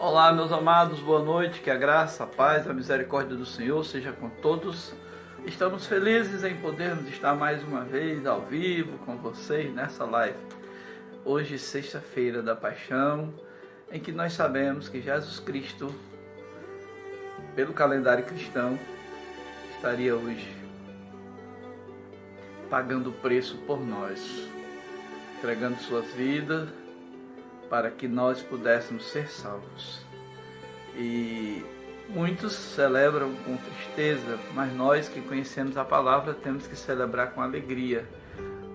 Olá, meus amados, boa noite, que a graça, a paz, a misericórdia do Senhor seja com todos. Estamos felizes em podermos estar mais uma vez ao vivo com vocês nessa live. Hoje, sexta-feira da Paixão, em que nós sabemos que Jesus Cristo, pelo calendário cristão, estaria hoje pagando o preço por nós, entregando suas vidas para que nós pudéssemos ser salvos. E muitos celebram com tristeza, mas nós que conhecemos a palavra temos que celebrar com alegria,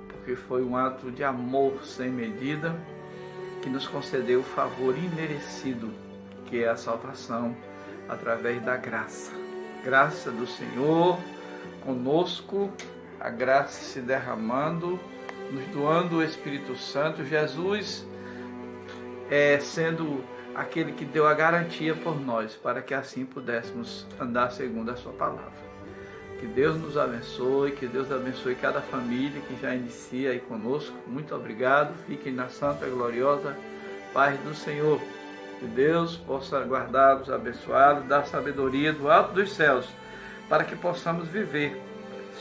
porque foi um ato de amor sem medida que nos concedeu o favor imerecido, que é a salvação através da graça. Graça do Senhor conosco, a graça se derramando, nos doando o Espírito Santo. Jesus sendo aquele que deu a garantia por nós, para que assim pudéssemos andar segundo a sua palavra. Que Deus nos abençoe, que Deus abençoe cada família que já inicia aí conosco. Muito obrigado, fiquem na santa e gloriosa paz do Senhor. Que Deus possa guardá-los, abençoá-los, dar sabedoria do alto dos céus, para que possamos viver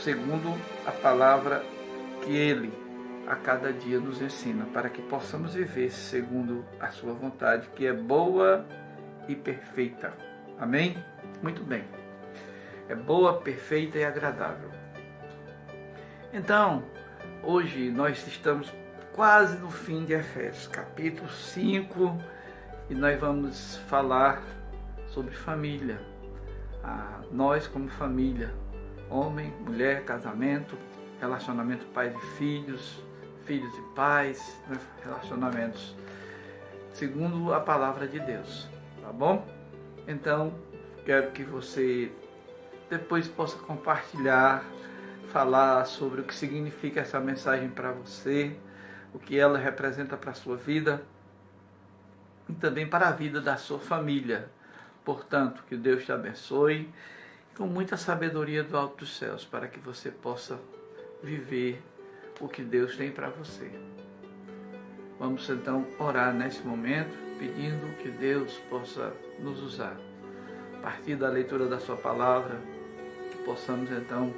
segundo a palavra que Ele a cada dia nos ensina, para que possamos viver segundo a sua vontade, que é boa e perfeita. Amém? Muito bem. É boa, perfeita e agradável. Então, hoje nós estamos quase no fim de Efésios, capítulo 5, e nós vamos falar sobre família. Nós como família, homem, mulher, casamento, relacionamento pais e filhos, filhos e pais, relacionamentos segundo a palavra de Deus, tá bom? Então, quero que você depois possa compartilhar, falar sobre o que significa essa mensagem para você, o que ela representa para a sua vida e também para a vida da sua família. Portanto, que Deus te abençoe com muita sabedoria do alto dos céus, para que você possa viver o que Deus tem para você. Vamos então orar nesse momento, pedindo que Deus possa nos usar. A partir da leitura da sua palavra, que possamos então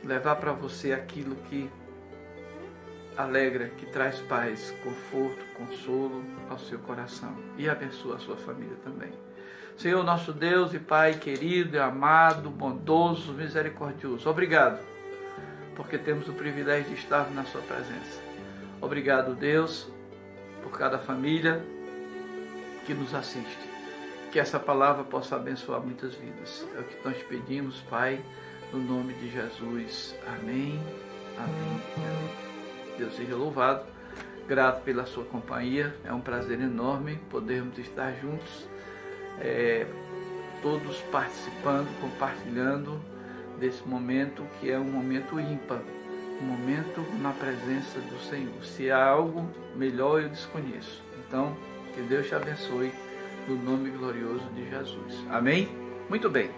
levar para você aquilo que alegra, que traz paz, conforto, consolo ao seu coração e abençoa a sua família também. Senhor, nosso Deus e Pai querido, amado, bondoso, misericordioso, obrigado, porque temos o privilégio de estar na sua presença. Obrigado, Deus, por cada família que nos assiste. Que essa palavra possa abençoar muitas vidas. É o que nós pedimos, Pai, no nome de Jesus. Amém, amém, amém. Deus seja louvado. Grato pela sua companhia. É um prazer enorme podermos estar juntos, todos participando, compartilhando desse momento que é um momento ímpar, um momento na presença do Senhor. Se há algo melhor, eu desconheço. Então, que Deus te abençoe no nome glorioso de Jesus. Amém? Muito bem.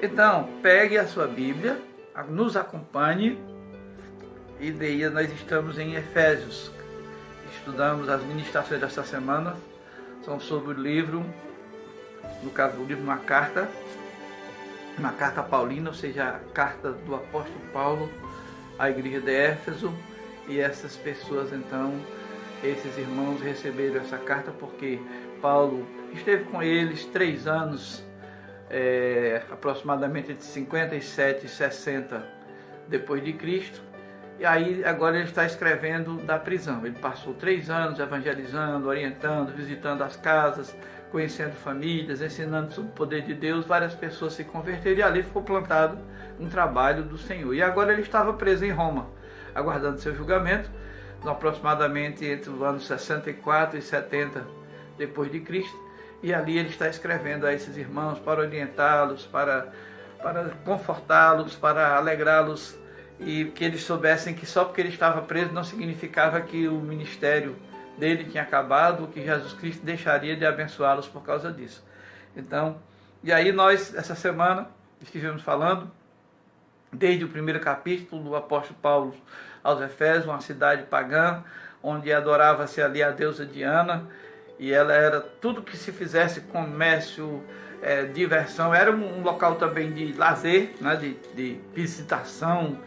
Então, pegue a sua Bíblia, nos acompanhe, e daí nós estamos em Efésios. Estudamos as ministrações desta semana, são sobre o livro, no caso, o livro, uma carta paulina, ou seja, a carta do apóstolo Paulo à igreja de Éfeso. E essas pessoas, então, esses irmãos receberam essa carta porque Paulo esteve com eles 3 anos, aproximadamente entre 57 e 60 depois de Cristo. E aí agora ele está escrevendo da prisão. Ele passou 3 anos evangelizando, orientando, visitando as casas, conhecendo famílias, ensinando sobre o poder de Deus. Várias pessoas se converteram e ali ficou plantado um trabalho do Senhor. E agora ele estava preso em Roma, aguardando seu julgamento, aproximadamente entre os anos 64 e 70 depois de Cristo. E ali ele está escrevendo a esses irmãos para orientá-los, para confortá-los, para alegrá-los, e que eles soubessem que só porque ele estava preso não significava que o ministério dele tinha acabado, que Jesus Cristo deixaria de abençoá-los por causa disso. Então, e aí nós, essa semana, estivemos falando desde o primeiro capítulo do apóstolo Paulo aos Efésios, uma cidade pagã, onde adorava-se ali a deusa Diana, e ela era tudo que se fizesse comércio, diversão, era um local também de lazer, né, de visitação,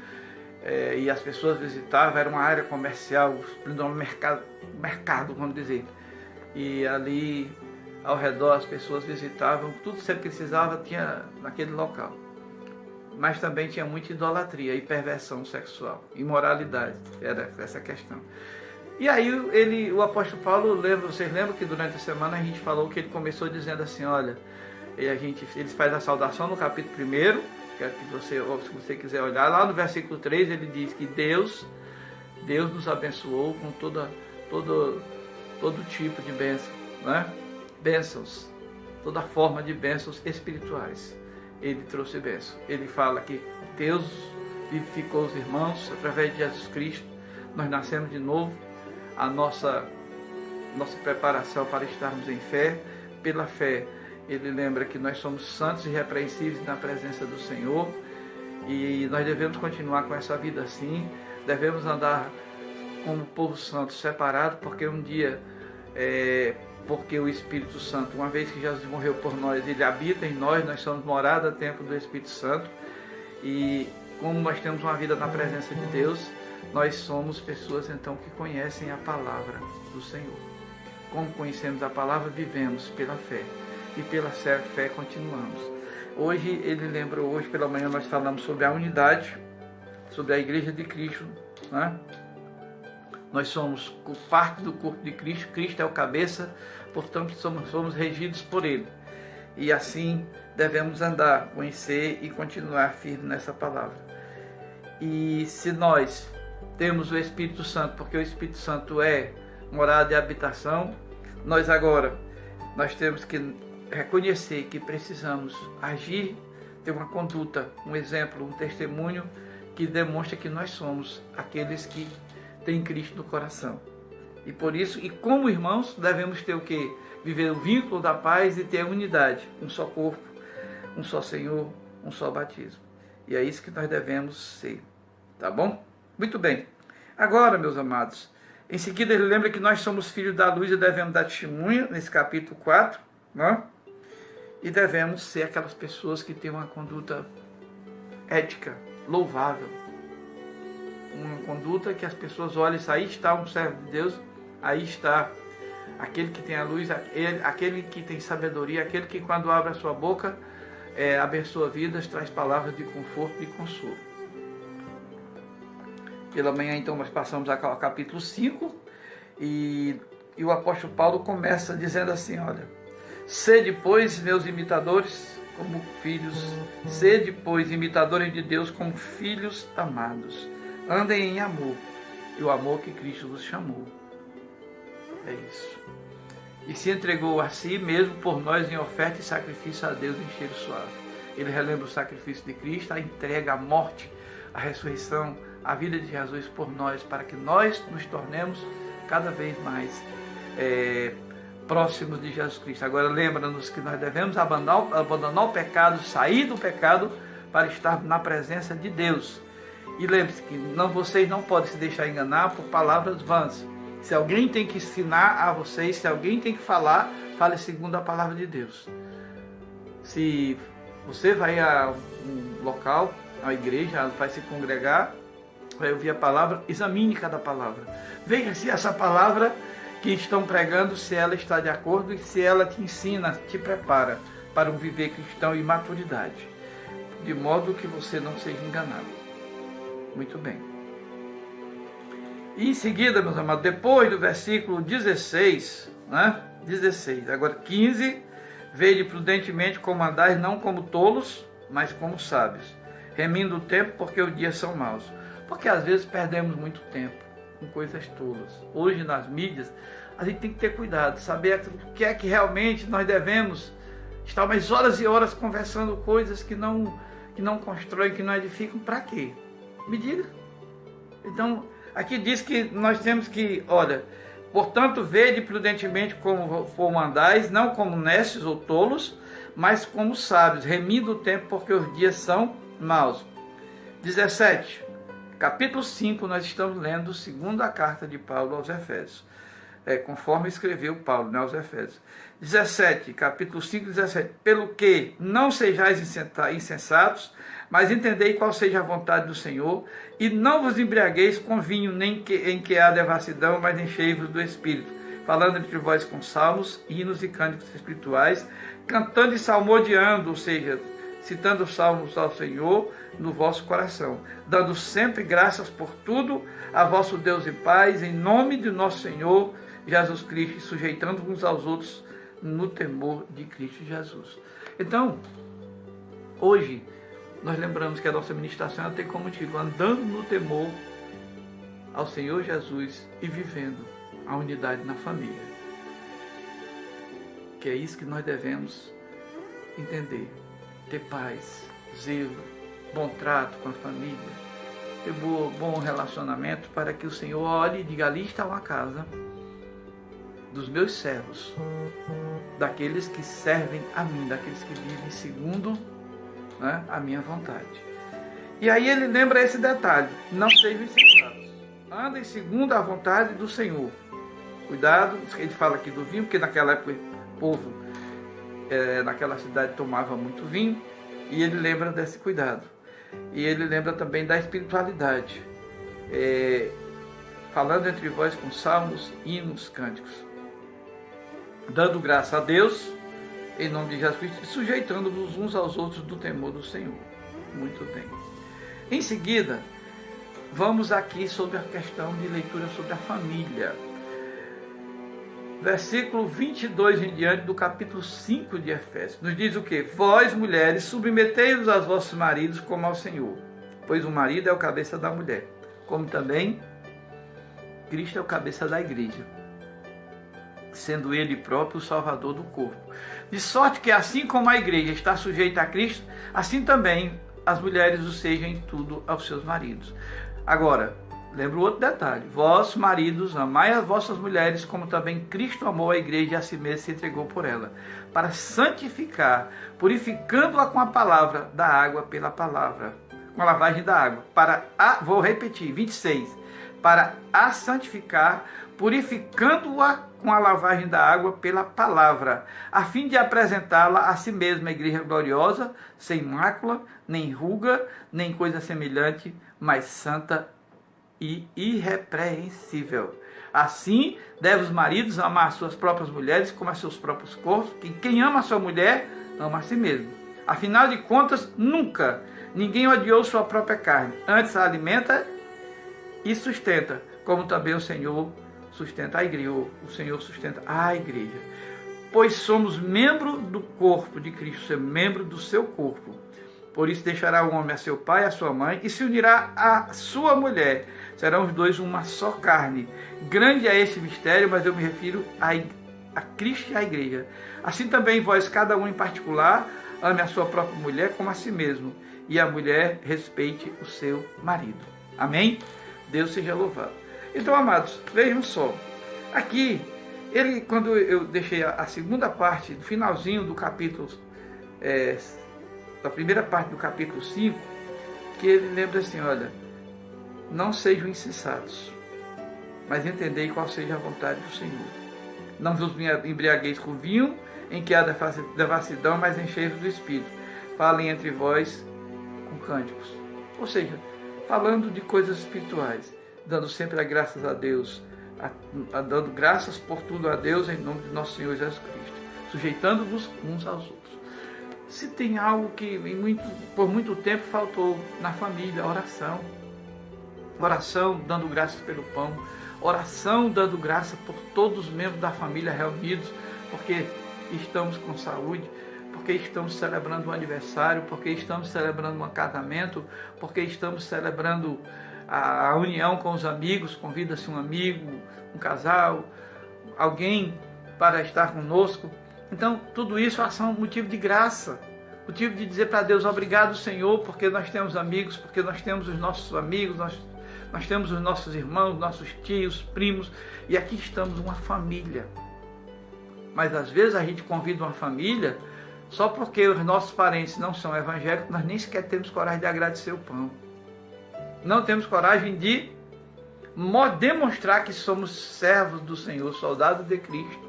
e as pessoas visitavam, era uma área comercial, um mercado, vamos dizer, e ali ao redor as pessoas visitavam, tudo que você precisava tinha naquele local. Mas também tinha muita idolatria e perversão sexual, imoralidade, era essa questão. E aí o apóstolo Paulo, vocês lembram que durante a semana a gente falou que ele começou dizendo assim, olha, ele faz a saudação no capítulo 1, que se você quiser olhar, lá no versículo 3 ele diz que Deus nos abençoou com todo tipo de bênção, né? Bênçãos, toda forma de bênçãos espirituais. Ele trouxe bênção. Ele fala que Deus vivificou os irmãos através de Jesus Cristo. Nós nascemos de novo. A nossa preparação para estarmos em fé. Pela fé, ele lembra que nós somos santos e irrepreensíveis na presença do Senhor. E nós devemos continuar com essa vida assim. Devemos andar como povo santo separado, porque um dia... porque o Espírito Santo, uma vez que Jesus morreu por nós, ele habita em nós, nós somos morada, templo do Espírito Santo, e como nós temos uma vida na presença de Deus, nós somos pessoas então que conhecem a palavra do Senhor. Como conhecemos a palavra, vivemos pela fé, e pela fé continuamos. Hoje ele lembra, hoje pela manhã nós falamos sobre a unidade, sobre a Igreja de Cristo, né? Nós somos parte do corpo de Cristo, Cristo é o cabeça, portanto somos regidos por Ele. E assim devemos andar, conhecer e continuar firme nessa palavra. E se nós temos o Espírito Santo, porque o Espírito Santo é morada e habitação, nós temos que reconhecer que precisamos agir, ter uma conduta, um exemplo, um testemunho que demonstra que nós somos aqueles que tem Cristo no coração. E por isso, e como irmãos, devemos ter o quê? Viver o vínculo da paz e ter a unidade, um só corpo, um só Senhor, um só batismo. E é isso que nós devemos ser. Tá bom? Muito bem. Agora, meus amados, em seguida ele lembra que nós somos filhos da luz e devemos dar testemunho, nesse capítulo 4, né? E devemos ser aquelas pessoas que têm uma conduta ética, louvável, uma conduta que as pessoas olham, aí está um servo de Deus, aí está aquele que tem a luz, aquele que tem sabedoria, aquele que quando abre a sua boca, abençoa vidas, traz palavras de conforto e consolo. Pela manhã então nós passamos ao capítulo 5 e o apóstolo Paulo começa dizendo assim, olha, sede pois meus imitadores como filhos, sede pois imitadores de Deus como filhos amados. Andem em amor, e o amor que Cristo vos chamou. É isso. E se entregou a si mesmo por nós em oferta e sacrifício a Deus em cheiro suave. Ele relembra o sacrifício de Cristo, a entrega, a morte, a ressurreição, a vida de Jesus por nós, para que nós nos tornemos cada vez mais próximos de Jesus Cristo. Agora lembra-nos que nós devemos abandonar o pecado, sair do pecado para estar na presença de Deus. E lembre-se que vocês não podem se deixar enganar por palavras vãs. Se alguém tem que ensinar a vocês, se alguém tem que falar, fale segundo a palavra de Deus. Se você vai a um local, a uma igreja, vai se congregar, vai ouvir a palavra, examine cada palavra. Veja se essa palavra que estão pregando, se ela está de acordo e se ela te ensina, te prepara para um viver cristão e maturidade, de modo que você não seja enganado. Muito bem. E em seguida, meus amados, depois do versículo 16, né? 16, agora 15, vede prudentemente como andais, não como tolos, mas como sábios, remindo o tempo, porque os dias são maus. Porque às vezes perdemos muito tempo com coisas tolas. Hoje nas mídias, a gente tem que ter cuidado, saber o que é que realmente nós devemos estar umas horas e horas conversando coisas que não constroem, que não edificam, para quê? Me diga. Então, aqui diz que nós temos que, olha, portanto, vede prudentemente como andais, não como necios ou tolos, mas como sábios, remindo o tempo, porque os dias são maus. 17. Capítulo 5, nós estamos lendo a segunda carta de Paulo aos Efésios. conforme escreveu Paulo, né, aos Efésios. 17, capítulo 5, 17. Pelo que não sejais insensatos, mas entendei qual seja a vontade do Senhor, e não vos embriagueis com vinho, nem em que há devassidão, mas enchei-vos do Espírito, falando entre vós com salmos, hinos e cânticos espirituais, cantando e salmodiando, ou seja, citando salmos ao Senhor no vosso coração, dando sempre graças por tudo a vosso Deus e Pai, em nome de nosso Senhor Jesus Cristo, sujeitando uns aos outros no temor de Cristo Jesus. Então, hoje, nós lembramos que a nossa ministração tem como título andando no temor ao Senhor Jesus e vivendo a unidade na família. Que é isso que nós devemos entender. Ter paz, zelo, bom trato com a família, ter bom relacionamento, para que o Senhor olhe e diga: ali está uma casa dos meus servos, daqueles que servem a mim, daqueles que vivem segundo, né, a minha vontade. E aí ele lembra esse detalhe: não sejam insensatos, andem segundo a vontade do Senhor. Cuidado, ele fala aqui do vinho, porque naquela época o povo naquela cidade tomava muito vinho, e ele lembra desse cuidado. E ele lembra também da espiritualidade, falando entre vós com salmos, hinos, cânticos, dando graça a Deus em nome de Jesus Cristo, e sujeitando-vos uns aos outros do temor do Senhor. Muito bem. Em seguida, vamos aqui sobre a questão de leitura sobre a família. Versículo 22 em diante do capítulo 5 de Efésios. Nos diz o quê? Vós, mulheres, submetei-vos aos vossos maridos como ao Senhor, pois o marido é o cabeça da mulher, como também Cristo é o cabeça da igreja, sendo ele próprio o salvador do corpo. De sorte que assim como a igreja está sujeita a Cristo, assim também as mulheres o sejam em tudo aos seus maridos. Agora, lembra o outro detalhe: vós, maridos, amai as vossas mulheres, como também Cristo amou a igreja e a si mesmo se entregou por ela, para santificar, purificando-a com a palavra da água pela palavra, com a lavagem da água, vou repetir, 26, para a santificar, purificando-a com a lavagem da água pela palavra, a fim de apresentá-la a si mesma, a igreja gloriosa, sem mácula, nem ruga, nem coisa semelhante, mas santa e irrepreensível. Assim, deve os maridos amar as suas próprias mulheres como a seus próprios corpos, que quem ama a sua mulher, ama a si mesmo. Afinal de contas, nunca ninguém odiou sua própria carne, antes a alimenta e sustenta, como também o Senhor sustenta a igreja, o Senhor sustenta a igreja. Pois somos membro do corpo de Cristo, é membro do seu corpo. Por isso deixará o homem a seu pai e a sua mãe, e se unirá à sua mulher. Serão os dois uma só carne. Grande é esse mistério, mas eu me refiro a Cristo e à igreja. Assim também vós, cada um em particular, ame a sua própria mulher como a si mesmo, e a mulher respeite o seu marido. Amém? Deus seja louvado. Então, amados, vejam só. Aqui, quando eu deixei a segunda parte, do finalzinho do capítulo, da primeira parte do capítulo 5, que ele lembra assim: olha, não sejam insensatos, mas entendei qual seja a vontade do Senhor. Não vos embriagueis com vinho, em que há devassidão, mas enchei-vos do Espírito. Falem entre vós com cânticos. Ou seja, falando de coisas espirituais, dando sempre as graças a Deus, dando graças por tudo a Deus em nome de nosso Senhor Jesus Cristo, sujeitando-vos uns aos outros. Se tem algo que por muito tempo faltou na família, oração. Oração dando graças pelo pão, oração dando graça por todos os membros da família reunidos, porque estamos com saúde, porque estamos celebrando um aniversário, porque estamos celebrando um casamento, porque estamos celebrando a união com os amigos. Convida-se um amigo, um casal, alguém para estar conosco. Então, tudo isso é um motivo de graça, motivo de dizer para Deus: obrigado, Senhor, porque nós temos amigos, porque nós temos os nossos amigos, nós temos os nossos irmãos, nossos tios, primos, e aqui estamos uma família. Mas às vezes a gente convida uma família só porque os nossos parentes não são evangélicos, nós nem sequer temos coragem de agradecer o pão. Não temos coragem de demonstrar que somos servos do Senhor, soldados de Cristo,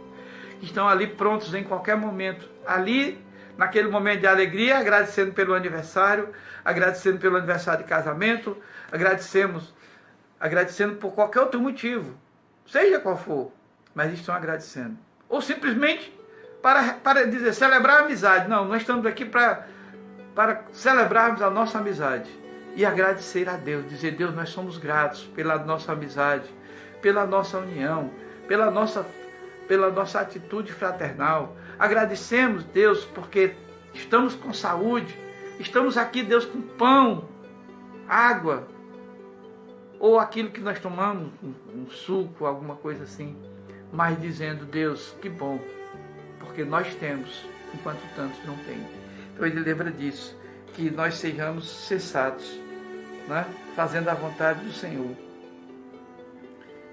que estão ali prontos em qualquer momento, ali naquele momento de alegria, agradecendo pelo aniversário de casamento, agradecendo por qualquer outro motivo, seja qual for, mas estão agradecendo. Ou simplesmente para dizer, celebrar a amizade. Não, nós estamos aqui para celebrarmos a nossa amizade e agradecer a Deus, dizer, Deus, nós somos gratos pela nossa amizade, pela nossa união, pela nossa atitude fraternal. Agradecemos, Deus, porque estamos com saúde, estamos aqui, Deus, com pão, água, ou aquilo que nós tomamos, um suco, alguma coisa assim, mas dizendo, Deus, que bom, porque nós temos, enquanto tantos não têm. Então ele lembra disso, que nós sejamos sensatos, né? Fazendo a vontade do Senhor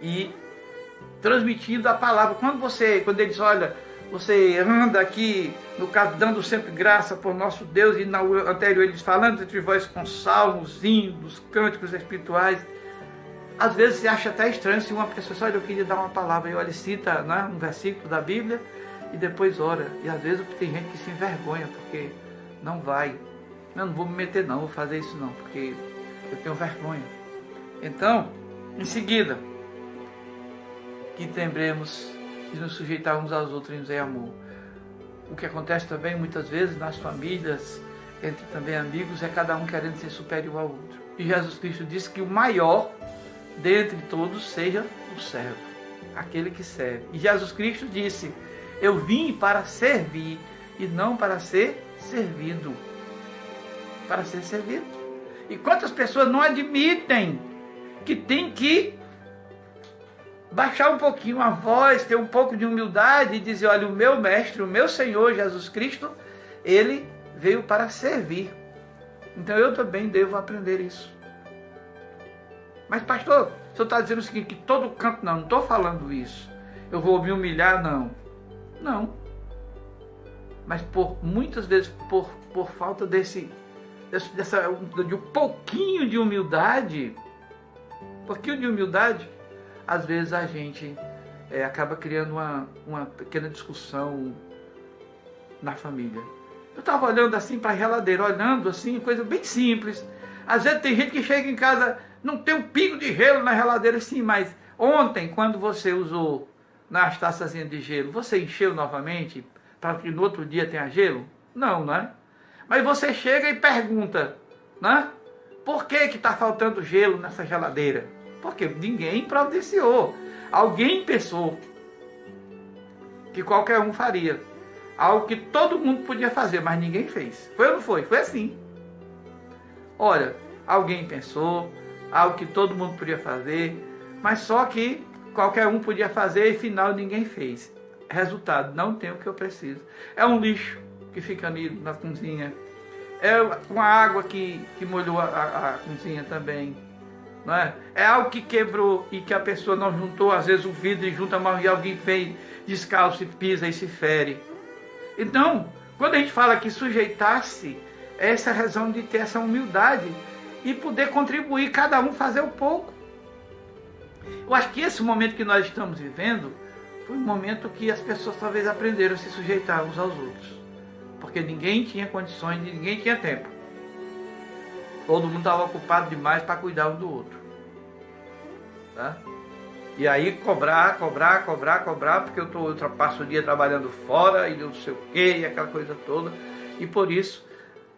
e transmitindo a palavra. Quando ele diz, olha, você anda aqui, no caso, dando sempre graça por nosso Deus, e na anterior ele diz, falando entre vós com salmos, hinos, cânticos espirituais. Às vezes se acha até estranho se uma pessoa só, eu queria dar uma palavra, e olha, cita, né, um versículo da Bíblia e depois ora. E às vezes tem gente que se envergonha porque não vai. Não vou me meter não, vou fazer isso não, porque eu tenho vergonha. Então, em seguida, que lembremos de nos sujeitar uns aos outros em amor. O que acontece também muitas vezes nas famílias, entre também amigos, é cada um querendo ser superior ao outro. E Jesus Cristo disse que o maior dentre todos seja o servo, aquele que serve. E Jesus Cristo disse, eu vim para servir e não para ser servido. Para ser servido. E quantas pessoas não admitem que tem que baixar um pouquinho a voz, ter um pouco de humildade e dizer, olha, o meu mestre, o meu Senhor Jesus Cristo, ele veio para servir. Então eu também devo aprender isso. Mas pastor, o senhor está dizendo o seguinte, que todo canto, não estou falando isso. Eu vou me humilhar, não. Não. Mas muitas vezes por falta de um pouquinho de humildade, às vezes a gente acaba criando uma pequena discussão na família. Eu estava olhando assim para a geladeira, olhando assim, coisa bem simples. Às vezes tem gente que chega em casa, não tem um pingo de gelo na geladeira, sim, mas ontem, quando você usou nas taçazinhas de gelo, você encheu novamente para que no outro dia tenha gelo? Não, né? Mas você chega e pergunta, né? Por que está faltando gelo nessa geladeira? Porque ninguém providenciou. Alguém pensou que qualquer um faria. Algo que todo mundo podia fazer, mas ninguém fez. Foi ou não foi? Foi assim. Olha, alguém pensou, algo que todo mundo podia fazer, mas só que qualquer um podia fazer e afinal ninguém fez. Resultado, não tem o que eu preciso. É um lixo que fica ali na cozinha. É uma água que molhou a cozinha também. Não é? É algo que quebrou e que a pessoa não juntou, às vezes o vidro e junta mal e alguém vem descalço e pisa e se fere. Então, quando a gente fala que sujeitar-se, é essa razão de ter essa humildade e poder contribuir, cada um fazer um pouco. Eu acho que esse momento que nós estamos vivendo foi um momento que as pessoas talvez aprenderam a se sujeitar uns aos outros. Porque ninguém tinha condições, ninguém tinha tempo. Todo mundo estava ocupado demais para cuidar um do outro. Tá? E aí cobrar, porque eu passo o dia trabalhando fora e não sei o quê, e aquela coisa toda. E por isso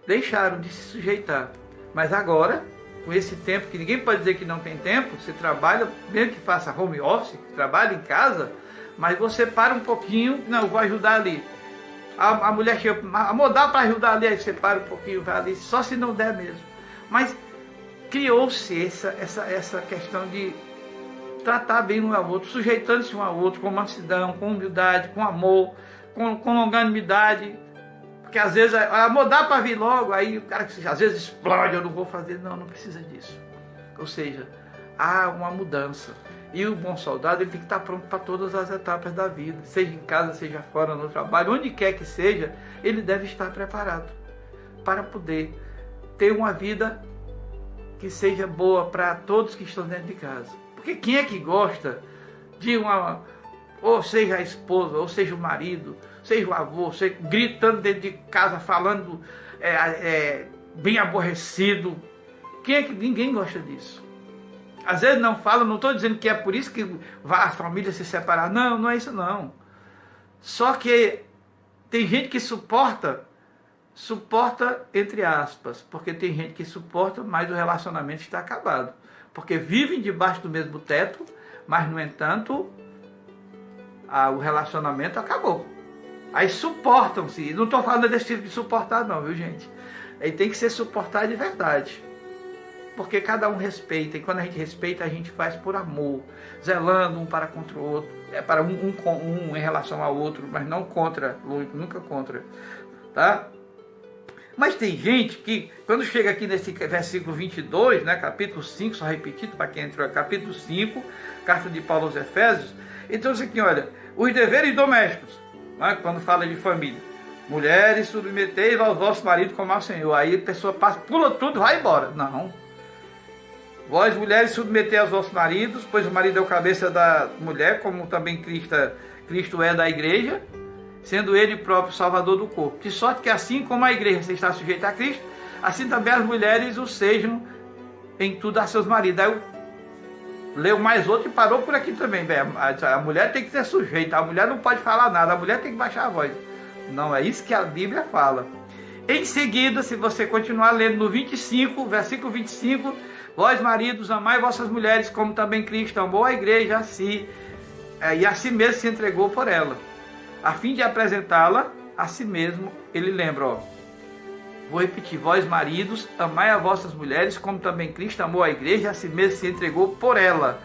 deixaram de se sujeitar. Mas agora, com esse tempo, que ninguém pode dizer que não tem tempo, você trabalha, mesmo que faça home office, que trabalha em casa, mas você para um pouquinho, não, eu vou ajudar ali. A mulher chega, amor, dá para ajudar ali, aí você para um pouquinho, vai ali, só se não der mesmo. Mas criou-se essa questão de tratar bem um ao outro, sujeitando-se um ao outro com mansidão, com humildade, com amor, com longanimidade. Porque às vezes, amor, dá para vir logo, aí o cara às vezes explode, eu não vou fazer, não precisa disso. Ou seja, há uma mudança. E o bom soldado ele tem que estar pronto para todas as etapas da vida, seja em casa, seja fora, no trabalho, onde quer que seja, ele deve estar preparado para poder ter uma vida que seja boa para todos que estão dentro de casa. Porque quem é que gosta de uma, ou seja a esposa, ou seja o marido, seja o avô, seja, gritando dentro de casa, falando bem aborrecido? Quem é que ninguém gosta disso? Às vezes não fala, não estou dizendo que é por isso que a família se separar. Não, não é isso não. Só que tem gente que suporta entre aspas, porque tem gente que suporta, mas o relacionamento está acabado. Porque vivem debaixo do mesmo teto, mas no entanto, o relacionamento acabou. Aí suportam-se. Não estou falando desse tipo de suportar não, viu gente? Aí tem que ser suportar de verdade. Porque cada um respeita, e quando a gente respeita, a gente faz por amor, zelando um para contra o outro, para um em relação ao outro, mas não contra, nunca contra, tá? Mas tem gente que, quando chega aqui nesse versículo 22, né, capítulo 5, só repetido para quem entrou, capítulo 5, carta de Paulo aos Efésios, então isso aqui, olha, os deveres domésticos, né, quando fala de família, mulheres, submetei aos vossos maridos como ao Senhor, aí a pessoa passa, pula tudo, vai embora, não. Vós, mulheres, submetei aos vossos maridos, pois o marido é o cabeça da mulher, como também Cristo é da igreja, sendo ele próprio salvador do corpo. De sorte que assim como a igreja está sujeita a Cristo, assim também as mulheres o sejam em tudo a seus maridos. Aí eu leio mais outro e parou por aqui também. A mulher tem que ser sujeita, a mulher não pode falar nada, a mulher tem que baixar a voz. Não é isso que a Bíblia fala. Em seguida, se você continuar lendo no 25, versículo 25, vós maridos, amai vossas mulheres, como também Cristo amou a igreja e a si mesmo se entregou por ela, a fim de apresentá-la a si mesmo. Ele lembra, vou repetir, vós maridos, amai a vossas mulheres, como também Cristo amou a igreja e a si mesmo se entregou por ela,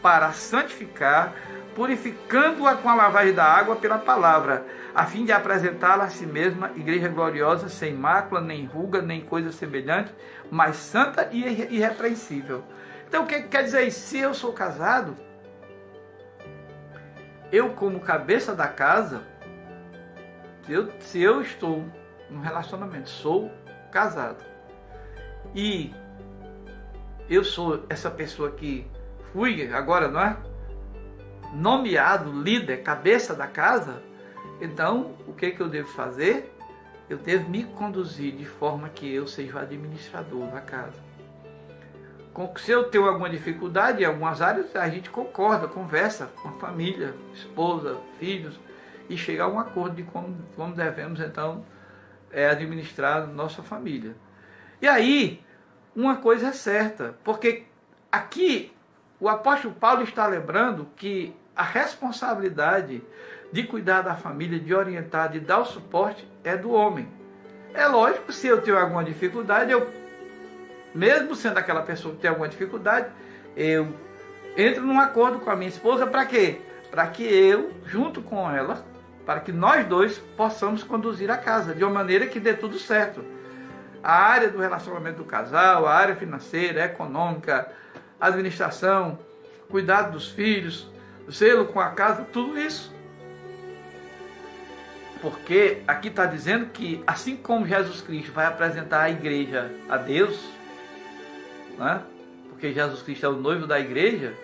para santificar, purificando-a com a lavagem da água pela palavra, a fim de apresentá-la a si mesma, igreja gloriosa, sem mácula, nem ruga, nem coisa semelhante, mas santa e irrepreensível. Então o que quer dizer isso? Se eu sou casado, eu como cabeça da casa, se eu estou num relacionamento, sou casado, e eu sou essa pessoa que fui agora, não é? Nomeado líder, cabeça da casa, então o que eu devo fazer? Eu devo me conduzir de forma que eu seja o administrador da casa. Se eu tenho alguma dificuldade em algumas áreas, a gente concorda, conversa com a família, esposa, filhos, e chega a um acordo de como devemos então administrar nossa família. E aí, uma coisa é certa, porque aqui o apóstolo Paulo está lembrando que a responsabilidade de cuidar da família, de orientar, de dar o suporte, é do homem. É lógico, se eu tenho alguma dificuldade, mesmo sendo aquela pessoa que tem alguma dificuldade, eu entro num acordo com a minha esposa, para quê? Para que eu, junto com ela, para que nós dois possamos conduzir a casa, de uma maneira que dê tudo certo. A área do relacionamento do casal, a área financeira, econômica, administração, cuidado dos filhos, zelo com a casa, tudo isso. Porque aqui está dizendo que assim como Jesus Cristo vai apresentar a igreja a Deus, né? Porque Jesus Cristo é o noivo da igreja,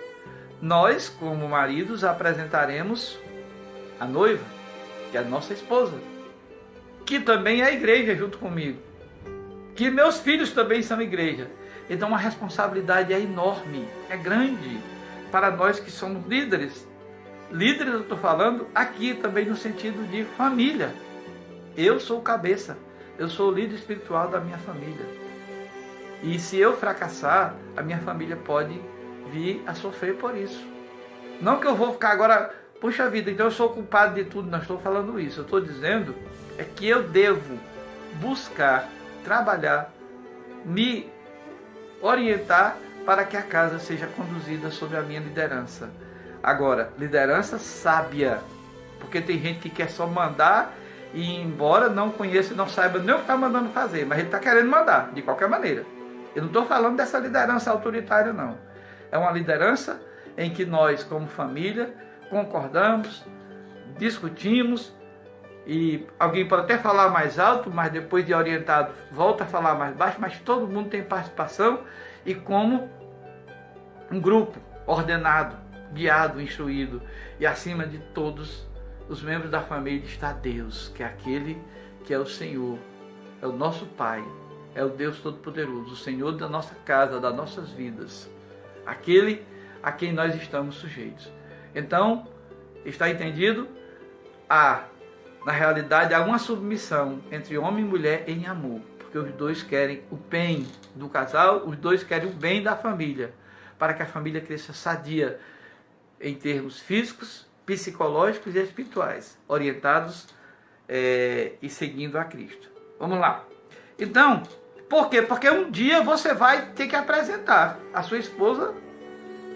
nós como maridos apresentaremos a noiva, que é a nossa esposa, que também é a igreja junto comigo, que meus filhos também são igreja. Então a responsabilidade é enorme, é grande para nós que somos líderes. Líderes eu estou falando aqui também no sentido de família. Eu sou o cabeça, eu sou o líder espiritual da minha família. E se eu fracassar, a minha família pode vir a sofrer por isso. Não que eu vou ficar agora, puxa vida, então eu sou culpado de tudo, não estou falando isso. Eu estou dizendo é que eu devo buscar, trabalhar, me orientar para que a casa seja conduzida sob a minha liderança. Agora, liderança sábia, porque tem gente que quer só mandar e ir embora, não conhece, não saiba nem o que está mandando fazer, mas ele está querendo mandar, de qualquer maneira. Eu não estou falando dessa liderança autoritária, não. É uma liderança em que nós, como família, concordamos, discutimos, e alguém pode até falar mais alto, mas depois de orientado, volta a falar mais baixo, mas todo mundo tem participação, e como um grupo ordenado, guiado, instruído. E acima de todos os membros da família está Deus, que é aquele que é o Senhor, é o nosso Pai, é o Deus Todo-Poderoso, o Senhor da nossa casa, das nossas vidas, aquele a quem nós estamos sujeitos. Então, está entendido? Na realidade, há uma submissão entre homem e mulher em amor, porque os dois querem o bem do casal, os dois querem o bem da família, para que a família cresça sadia em termos físicos, psicológicos e espirituais, orientados e seguindo a Cristo. Vamos lá. Então, por quê? Porque um dia você vai ter que apresentar a sua esposa,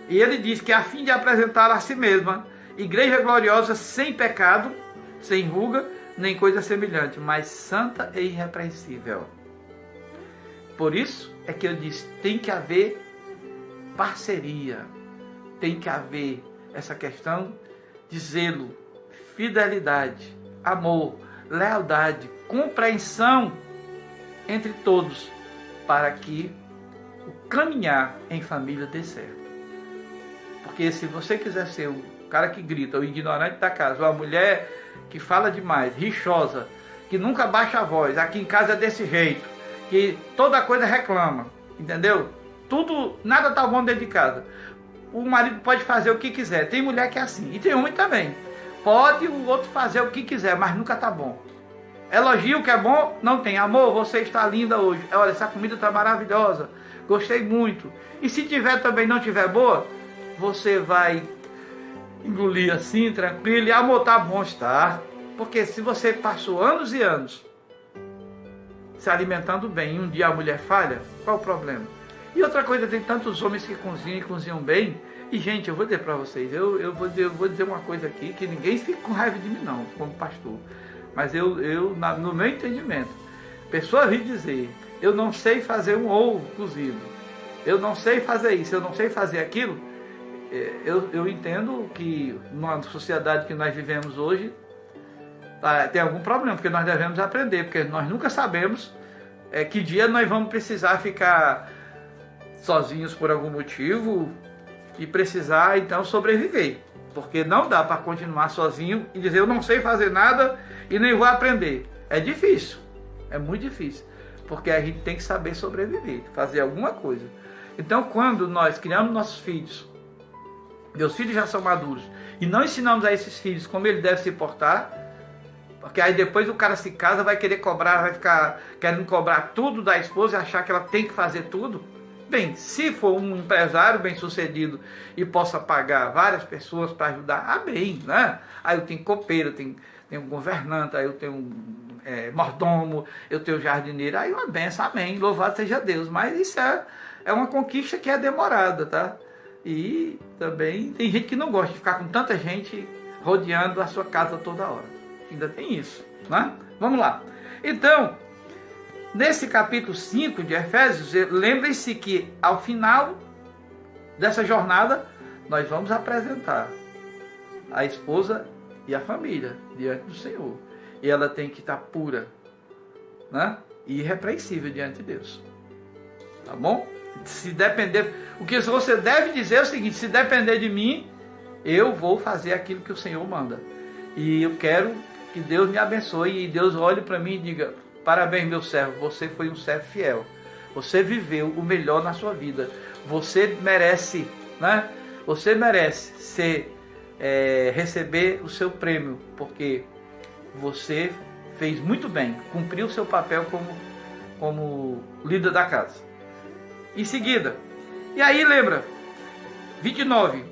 e ele diz que é a fim de apresentá-la a si mesma, igreja gloriosa, sem pecado, sem ruga, nem coisa semelhante, mas santa e irrepreensível. Por isso é que eu disse, tem que haver parceria, tem que haver essa questão de zelo, fidelidade, amor, lealdade, compreensão entre todos, para que o caminhar em família dê certo. Porque se você quiser ser o cara que grita, o ignorante da casa, ou a mulher que fala demais, rixosa, que nunca baixa a voz, aqui em casa é desse jeito, que toda coisa reclama, entendeu? Tudo, nada tá bom dentro de casa. O marido pode fazer o que quiser, tem mulher que é assim, e tem homem também. Pode o outro fazer o que quiser, mas nunca tá bom. Elogio que é bom, não tem. Amor, você está linda hoje. Olha, essa comida está maravilhosa. Gostei muito. E se tiver também não tiver boa, você vai engolir assim, tranquilo. E amor, tá bom estar. Porque se você passou anos e anos se alimentando bem e um dia a mulher falha, qual o problema? E outra coisa, tem tantos homens que cozinham e cozinham bem. E gente, eu vou dizer para vocês, eu vou dizer uma coisa aqui que ninguém fica com raiva de mim não, como pastor. Mas no meu entendimento, pessoa vir dizer, eu não sei fazer um ovo cozido, eu não sei fazer isso, eu não sei fazer aquilo, eu entendo que na sociedade que nós vivemos hoje, tem algum problema, porque nós devemos aprender, porque nós nunca sabemos que dia nós vamos precisar ficar sozinhos por algum motivo e precisar então sobreviver. Porque não dá para continuar sozinho e dizer eu não sei fazer nada e nem vou aprender. É difícil, é muito difícil, porque a gente tem que saber sobreviver, fazer alguma coisa. Então quando nós criamos nossos filhos, meus filhos já são maduros, e não ensinamos a esses filhos como ele deve se portar, porque aí depois o cara se casa, vai querer cobrar, vai ficar querendo cobrar tudo da esposa e achar que ela tem que fazer tudo. Bem, se for um empresário bem sucedido e possa pagar várias pessoas para ajudar, bem, né? Aí eu tenho copeiro, tenho um governante, aí eu tenho um mordomo, eu tenho jardineiro, aí uma benção, amém, louvado seja Deus. Mas isso é uma conquista que é demorada, tá? E também tem gente que não gosta de ficar com tanta gente rodeando a sua casa toda hora. Ainda tem isso, né? Vamos lá. Então, nesse capítulo 5 de Efésios, lembrem-se que ao final dessa jornada, nós vamos apresentar a esposa e a família diante do Senhor. E ela tem que estar pura, né? E irrepreensível diante de Deus. Tá bom? Se depender, o que você deve dizer é o seguinte: se depender de mim, eu vou fazer aquilo que o Senhor manda. E eu quero que Deus me abençoe e Deus olhe para mim e diga: parabéns, meu servo, você foi um servo fiel. Você viveu o melhor na sua vida. Você merece, né? Você merece receber o seu prêmio, porque você fez muito bem, cumpriu o seu papel como líder da casa. Em seguida, e aí lembra, 29,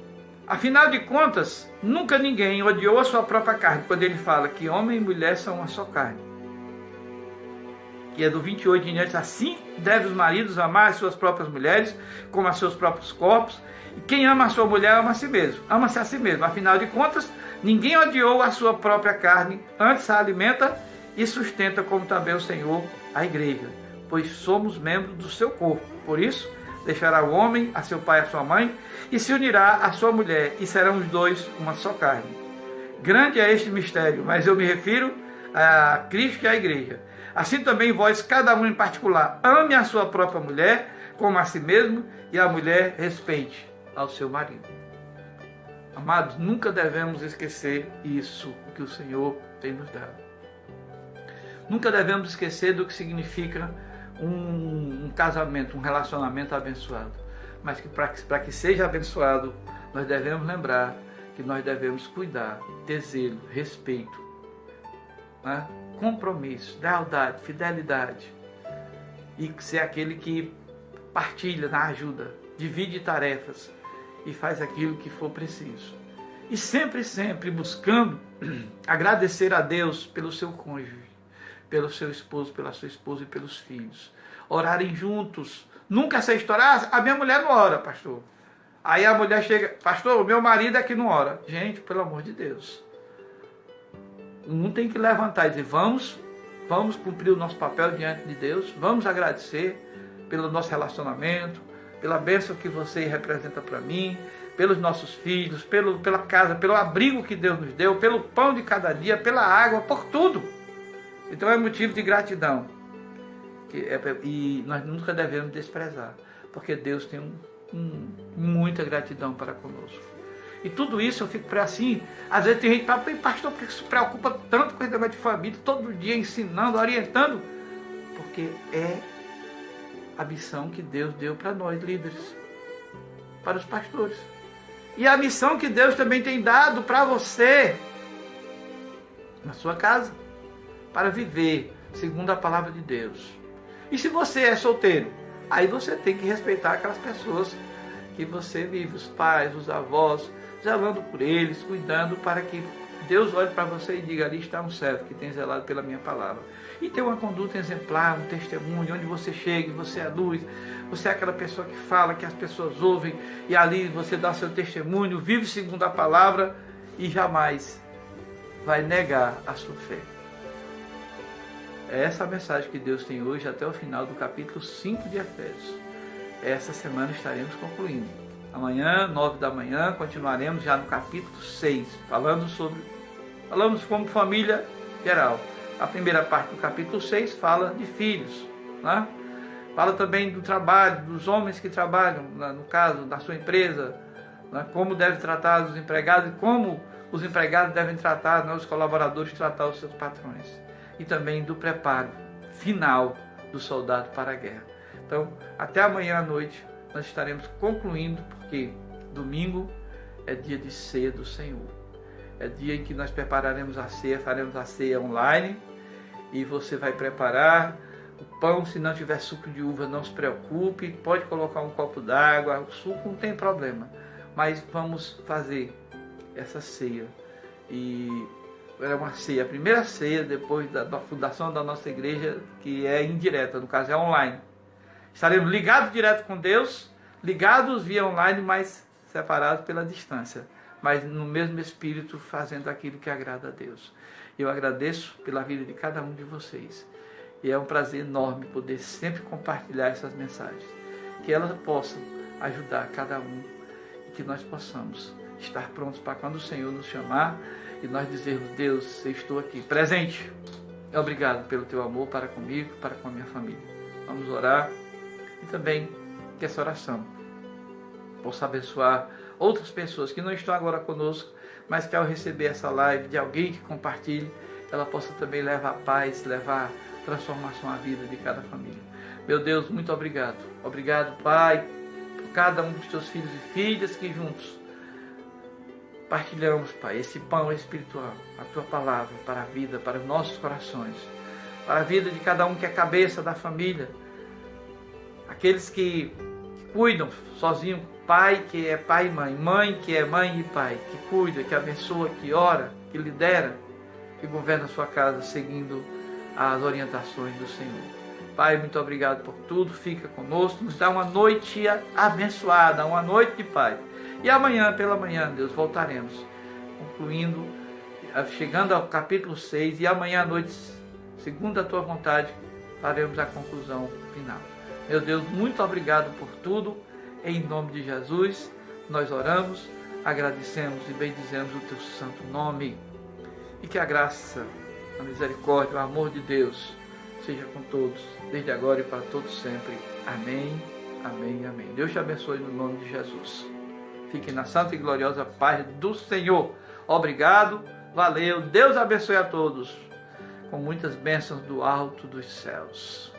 afinal de contas, nunca ninguém odiou a sua própria carne, quando ele fala que homem e mulher são uma só carne. Que é do 28 em diante, assim devem os maridos amar as suas próprias mulheres, como a seus próprios corpos, e quem ama a sua mulher ama a si mesmo, ama-se a si mesmo. Afinal de contas, ninguém odiou a sua própria carne, antes a alimenta e sustenta, como também o Senhor a igreja, pois somos membros do seu corpo. Por isso, deixará o homem a seu pai e a sua mãe, e se unirá à sua mulher, e serão os dois uma só carne. Grande é este mistério, mas eu me refiro a Cristo e à igreja. Assim também vós, cada um em particular, ame a sua própria mulher, como a si mesmo, e a mulher respeite ao seu marido. Amados, nunca devemos esquecer isso que o Senhor tem nos dado. Nunca devemos esquecer do que significa um casamento, um relacionamento abençoado. Mas que para que seja abençoado, nós devemos lembrar que nós devemos cuidar, ter zelo, respeito, né? Compromisso, lealdade, fidelidade. E ser aquele que partilha na ajuda, divide tarefas e faz aquilo que for preciso. E sempre, sempre buscando agradecer a Deus pelo seu cônjuge, pelo seu esposo, pela sua esposa e pelos filhos. Orarem juntos. Nunca essa história, a minha mulher não ora, pastor. Aí a mulher chega, pastor, o meu marido é que não ora. Gente, pelo amor de Deus. Um tem que levantar e dizer, vamos cumprir o nosso papel diante de Deus, vamos agradecer pelo nosso relacionamento, pela bênção que você representa para mim, pelos nossos filhos, pela casa, pelo abrigo que Deus nos deu, pelo pão de cada dia, pela água, por tudo. Então é motivo de gratidão. E nós nunca devemos desprezar, porque Deus tem muita gratidão para conosco. E tudo isso eu fico assim, às vezes tem gente que fala, pastor, por que se preocupa tanto com esse negócio de família, todo dia ensinando, orientando? Porque é a missão que Deus deu para nós líderes, para os pastores. E a missão que Deus também tem dado para você, na sua casa, para viver segundo a palavra de Deus. E se você é solteiro, aí você tem que respeitar aquelas pessoas que você vive, os pais, os avós, zelando por eles, cuidando para que Deus olhe para você e diga, ali está um servo que tem zelado pela minha palavra. E ter uma conduta exemplar, um testemunho, onde você chega, você é luz, você é aquela pessoa que fala, que as pessoas ouvem, e ali você dá seu testemunho, vive segundo a palavra e jamais vai negar a sua fé. É essa a mensagem que Deus tem hoje até o final do capítulo 5 de Efésios. Essa semana estaremos concluindo. Amanhã, 9 da manhã, continuaremos já no capítulo 6, falamos como família geral. A primeira parte do capítulo 6 fala de filhos, né? Fala também do trabalho, dos homens que trabalham, no caso, na sua empresa, né? Como deve tratar os empregados e como os empregados devem tratar, né, os colaboradores, tratar os seus patrões. E também do preparo final do soldado para a guerra. Então, até amanhã à noite, nós estaremos concluindo, porque domingo é dia de ceia do Senhor. É dia em que nós prepararemos a ceia, faremos a ceia online, e você vai preparar o pão. Se não tiver suco de uva, não se preocupe, pode colocar um copo d'água, o suco não tem problema, mas vamos fazer essa ceia. E é uma ceia, a primeira ceia depois da fundação da nossa igreja, que é indireta, no caso é online. Estaremos ligados direto com Deus, ligados via online, mas separados pela distância, mas no mesmo espírito, fazendo aquilo que agrada a Deus. Eu agradeço pela vida de cada um de vocês. E é um prazer enorme poder sempre compartilhar essas mensagens, que elas possam ajudar cada um e que nós possamos estar prontos para quando o Senhor nos chamar e nós dizermos, Deus, eu estou aqui, presente. Obrigado pelo teu amor para comigo, para com a minha família. Vamos orar e também que essa oração possa abençoar outras pessoas que não estão agora conosco, mas que ao receber essa live de alguém que compartilhe, ela possa também levar paz, levar transformação à vida de cada família. Meu Deus, muito obrigado. Obrigado, Pai, por cada um dos teus filhos e filhas que juntos partilhamos, Pai, esse pão espiritual, a tua palavra para a vida, para os nossos corações, para a vida de cada um que é cabeça da família, aqueles que cuidam sozinho, pai que é pai e mãe, mãe que é mãe e pai, que cuida, que abençoa, que ora, que lidera, que governa a sua casa seguindo as orientações do Senhor. Pai, muito obrigado por tudo, fica conosco, nos dá uma noite abençoada, uma noite de paz. E amanhã, pela manhã, Deus, voltaremos, concluindo, chegando ao capítulo 6, e amanhã à noite, segundo a tua vontade, faremos a conclusão final. Meu Deus, muito obrigado por tudo. Em nome de Jesus, nós oramos, agradecemos e bendizemos o teu santo nome. E que a graça, a misericórdia, o amor de Deus seja com todos, desde agora e para todos sempre. Amém, amém, amém. Deus te abençoe no nome de Jesus. Fiquem na santa e gloriosa paz do Senhor. Obrigado, valeu, Deus abençoe a todos, com muitas bênçãos do alto dos céus.